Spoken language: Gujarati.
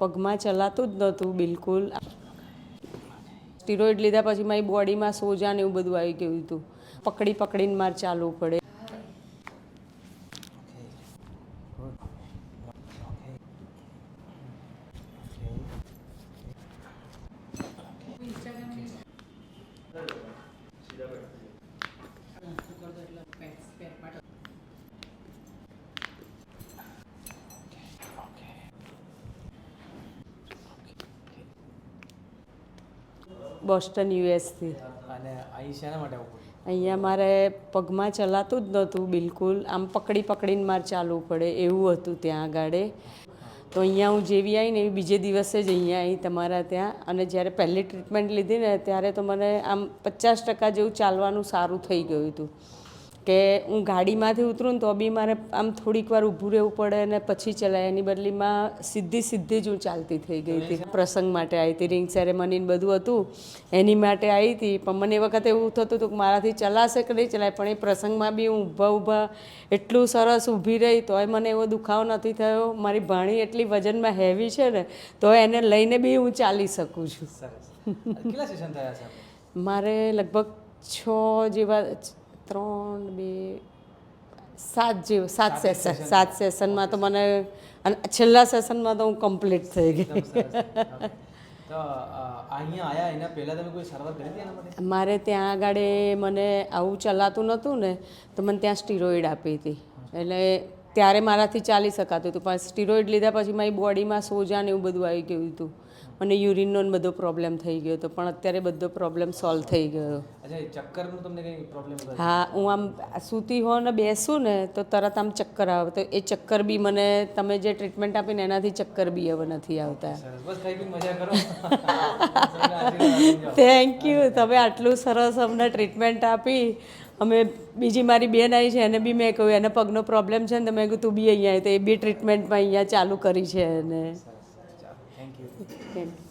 પગમાં ચલાતું જ નહોતું બિલકુલ. સ્ટીરોઇડ લીધા પછી મારી બોડીમાં સોજા ને એવું બધું આવી ગયું હતું. પકડીને મારે ચાલવું પડે. બોસ્ટન યુએસથી. અને અહીં શેના માટે આવવું? અહીંયા મારે પગમાં ચલાતું જ નહોતું બિલકુલ. આમ પકડીને મારે ચાલવું પડે એવું હતું ત્યાં આગળ. તો અહીંયા હું જેવી આવી ને એવી બીજે દિવસે જ અહીંયા આવી તમારા ત્યાં. અને જ્યારે પહેલી ટ્રીટમેન્ટ લીધી ને ત્યારે તો મને આમ 50% જેવું ચાલવાનું સારું થઈ ગયું હતું. કે હું ગાડીમાંથી ઉતરું ને તો બી મારે આમ થોડીક વાર ઊભું રહેવું પડે અને પછી ચલાય. એની બદલીમાં સીધી જ હું ચાલતી થઈ ગઈ હતી. પ્રસંગ માટે આવી હતી, રિંગ સેરેમની ને બધું હતું એની માટે આવી હતી. પણ મને એ વખતે એવું થતું હતું કે મારાથી ચલાશે કે નહીં ચલાય. પણ એ પ્રસંગમાં બી હું ઊભા એટલું સરસ ઊભી રહી તોય મને એવો દુખાવો નથી થયો. મારી ભાણી એટલી વજનમાં હેવી છે ને તો એને લઈને બી હું ચાલી શકું છું. કેટલા સેશન થયા છે? મારે લગભગ 6 જેવા 3, 2, 7 સેશનમાં તો મને, અને છેલ્લા સેશનમાં તો હું કમ્પ્લીટ થઈ ગઈ. તો અહીંયા આયા એના પહેલાં તમે કોઈ સારવાર કરી હતી એના માટે? મારે ત્યાં આગળ મને આવું ચલાતું નહોતું ને તો મને ત્યાં સ્ટીરોઇડ આપી હતી. એટલે ત્યારે મારાથી ચાલી શકાતું હતું. પણ સ્ટીરોઇડ લીધા પછી મારી બોડીમાં સોજા ને એવું બધું આવી ગયું હતું. મને યુરિનનો બધો પ્રોબ્લેમ થઈ ગયો હતો. પણ અત્યારે બધો પ્રોબ્લેમ સોલ્વ થઈ ગયો. અચ્છા, ચક્કરનું તમને કંઈ પ્રોબ્લેમ? હા, હું આમ સૂતી હોઉં ને બેસું ને તો તરત આમ ચક્કર આવે. તો એ ચક્કર બી મને તમે જે ટ્રીટમેન્ટ આપીને એનાથી ચક્કર બી હવે નથી આવતા. બસ ખાઈ પી મજા કરો. Thank you. તમે આટલું સરસ અમને ટ્રીટમેન્ટ આપી. અમે બીજી મારી બેન આવી છે એને બી મેં કહ્યું એને પગનો પ્રોબ્લેમ છે ને તો મેં કહ્યું તું બી અહીંયા આવી. તો એ બી ટ્રીટમેન્ટમાં અહીંયા ચાલુ કરી છે એને. Thank you. Thank you.